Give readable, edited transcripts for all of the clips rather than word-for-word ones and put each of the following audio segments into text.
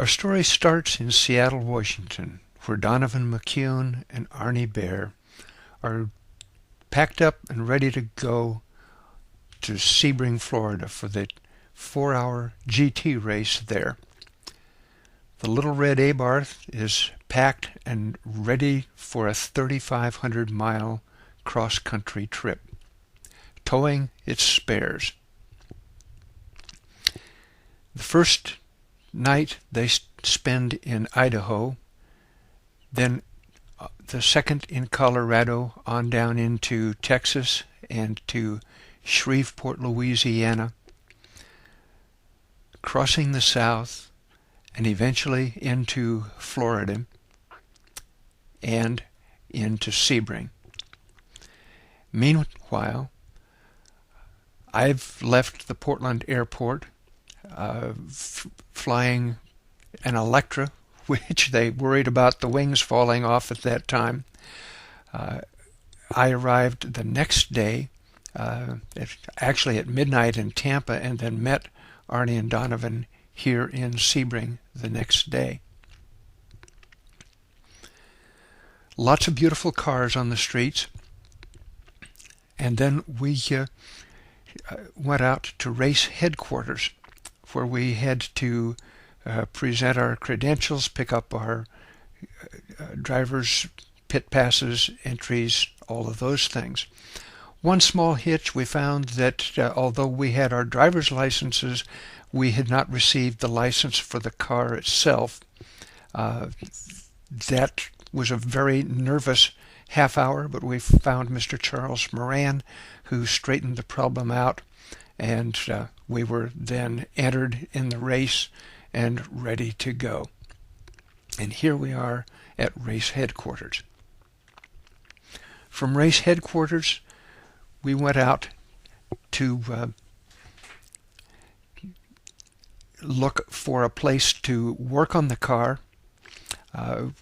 Our story starts in Seattle, Washington, where Donivan McCune and Arnie Bear are packed up and ready to go to Sebring, Florida for the 4-hour GT race there. The little red Abarth is packed and ready for a 3,500-mile cross-country trip, towing its spares. The first night they spend in Idaho, then the second in Colorado, on down into Texas and to Shreveport, Louisiana, crossing the South and eventually into Florida and into Sebring. Meanwhile, I've left the Portland airport flying an Electra, which they worried about the wings falling off at that time. I arrived the next day, actually at midnight in Tampa, and then met Arnie and Donivan here in Sebring the next day. Lots of beautiful cars on the streets. And then we went out to race headquarters, where we had to present our credentials, pick up our driver's pit passes, entries, all of those things. One small hitch, we found that although we had our driver's licenses, we had not received the license for the car itself. That was a very nervous half hour, but we found Mr. Charles Moran, who straightened the problem out, and we were then entered in the race and ready to go. And here we are at race headquarters. From race headquarters, we went out to look for a place to work on the car.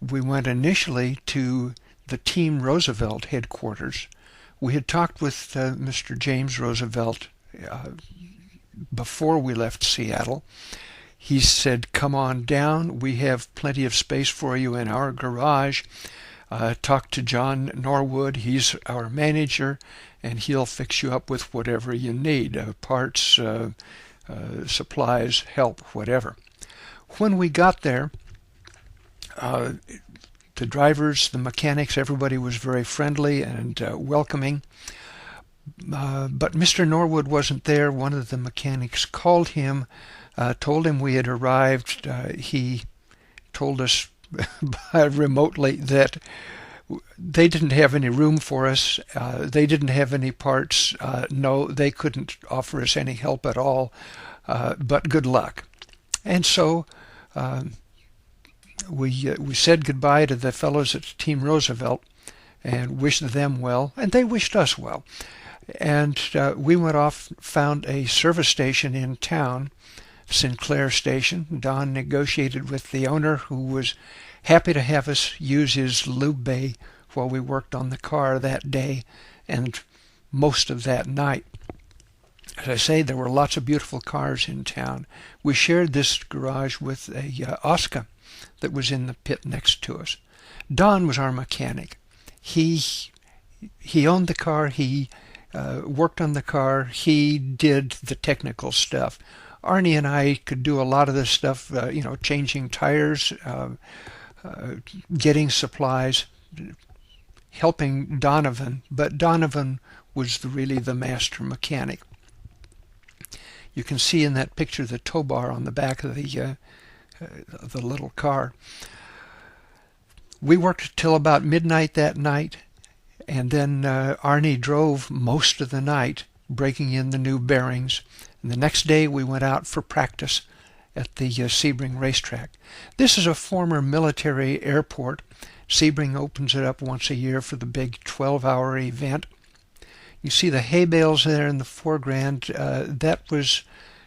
We went initially to the Team Roosevelt headquarters. We had talked with Mr. James Roosevelt before we left Seattle. He said, "Come on down. We have plenty of space for you in our garage. Talk to John Norwood. He's our manager, and he'll fix you up with whatever you need, parts, supplies, help, whatever." When we got there, the drivers, the mechanics, everybody was very friendly and welcoming. But Mr. Norwood wasn't there. One of the mechanics called him, told him we had arrived. He told us remotely that they didn't have any room for us. They didn't have any parts. No, they couldn't offer us any help at all, but good luck. And so we said goodbye to the fellows at Team Roosevelt and wished them well, and they wished us well. And we went off, found a service station in town, Sinclair Station. Don negotiated with the owner, who was happy to have us use his lube bay while we worked on the car that day and most of that night. As I say, there were lots of beautiful cars in town. We shared this garage with a Oscar that was in the pit next to us. Don was our mechanic. He owned the car. He worked on the car. He did the technical stuff. Arnie and I could do a lot of this stuff, changing tires, getting supplies, helping Donivan. But Donivan was really the master mechanic. You can see in that picture the tow bar on the back of the little car. We worked till about midnight that night, and then Arnie drove most of the night, breaking in the new bearings. And the next day we went out for practice at the Sebring racetrack. This is a former military airport. Sebring opens it up once a year for the big 12-hour event. You see the hay bales there in the foreground. That was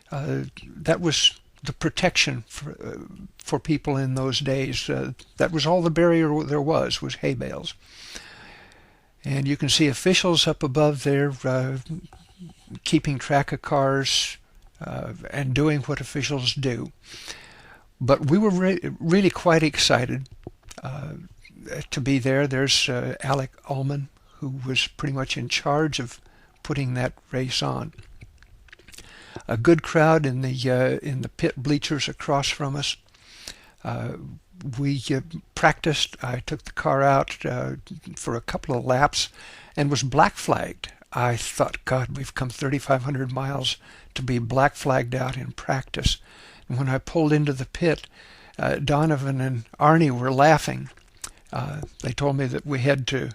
the protection for people in those days. That was all the barrier there was hay bales. And you can see officials up above there keeping track of cars and doing what officials do. But we were really quite excited to be there. There's Alec Ullman, who was pretty much in charge of putting that race on. A good crowd in the pit bleachers across from us. We practiced. I took the car out for a couple of laps and was black flagged. I thought, God, we've come 3,500 miles to be black flagged out in practice. And when I pulled into the pit, Donivan and Arnie were laughing. They told me that we had to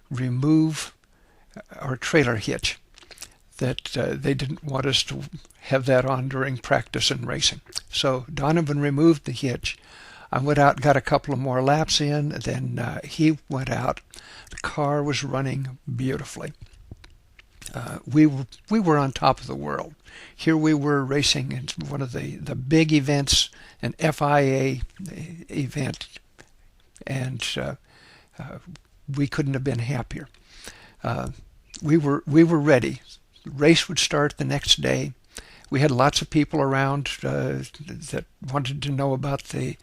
remove our trailer hitch, that they didn't want us to have that on during practice and racing. So Donivan removed the hitch. I went out and got a couple of more laps in, then he went out. The car was running beautifully. We were on top of the world. Here we were racing in one of the big events, an FIA event, and we couldn't have been happier. We were ready. The race would start the next day. We had lots of people around that wanted to know about the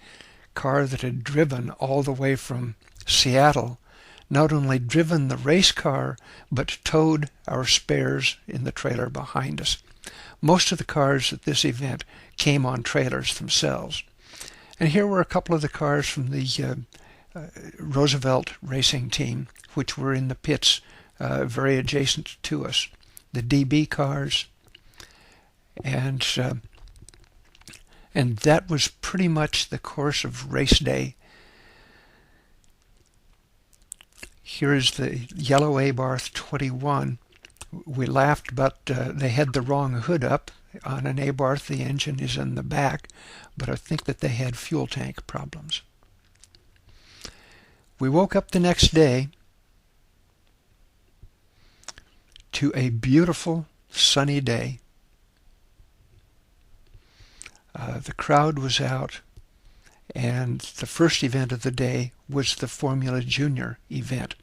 car that had driven all the way from Seattle, not only driven the race car, but towed our spares in the trailer behind us. Most of the cars at this event came on trailers themselves. And here were a couple of the cars from the Roosevelt racing team, which were in the pits very adjacent to us. The DB cars, and that was pretty much the course of race day. Here is the yellow Abarth 21. We laughed, but they had the wrong hood up. On an Abarth, the engine is in the back, but I think that they had fuel tank problems. We woke up the next day to a beautiful sunny day. The crowd was out, and the first event of the day was the Formula Junior event.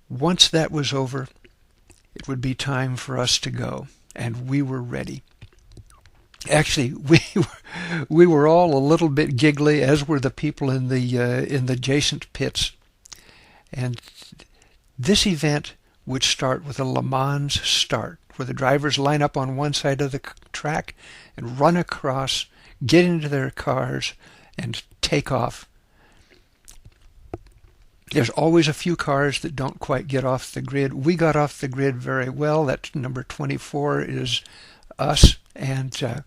Once that was over, it would be time for us to go, and we were ready. Actually, we were all a little bit giggly, as were the people in the adjacent pits. And this event would start with a Le Mans start, where the drivers line up on one side of the track and run across, get into their cars, and take off. There's always a few cars that don't quite get off the grid. We got off the grid very well. That number 24 is us, and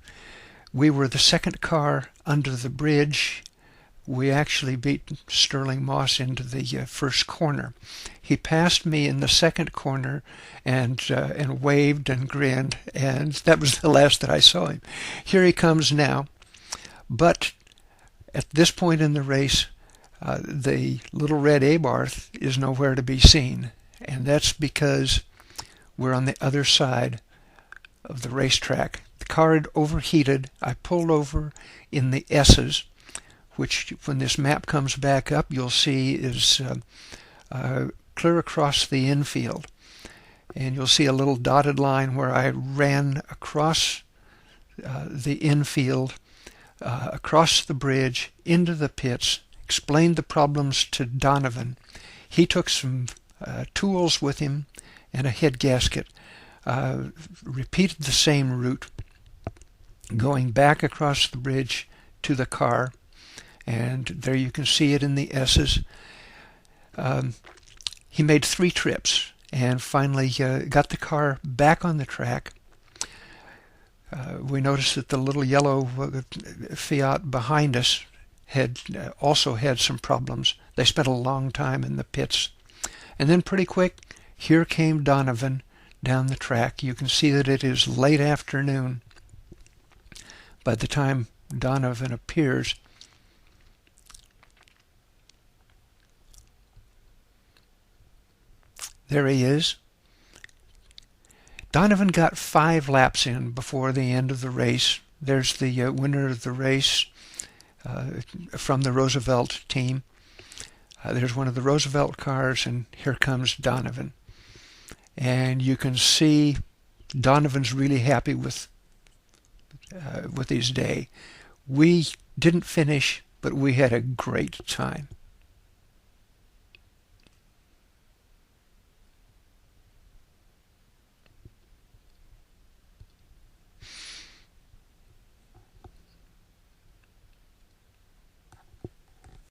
we were the second car under the bridge. We actually beat Sterling Moss into the first corner. He passed me in the second corner and waved and grinned, and that was the last that I saw him. Here he comes now. But at this point in the race, the little red Abarth is nowhere to be seen, and that's because we're on the other side of the racetrack. The car had overheated. I pulled over in the S's, which when this map comes back up, you'll see is clear across the infield. And you'll see a little dotted line where I ran across the infield, across the bridge, into the pits, explained the problems to Donivan. He took some tools with him and a head gasket, repeated the same route, going back across the bridge to the car, and there you can see it in the S's. He made 3 trips and finally got the car back on the track. We noticed that the little yellow Fiat behind us had also had some problems. They spent a long time in the pits. And then pretty quick, here came Donivan down the track. You can see that it is late afternoon by the time Donivan appears. There he is. Donivan got 5 laps in before the end of the race. There's the winner of the race from the Roosevelt team. There's one of the Roosevelt cars, and here comes Donivan. And you can see Donovan's really happy with with his day. We didn't finish, but we had a great time.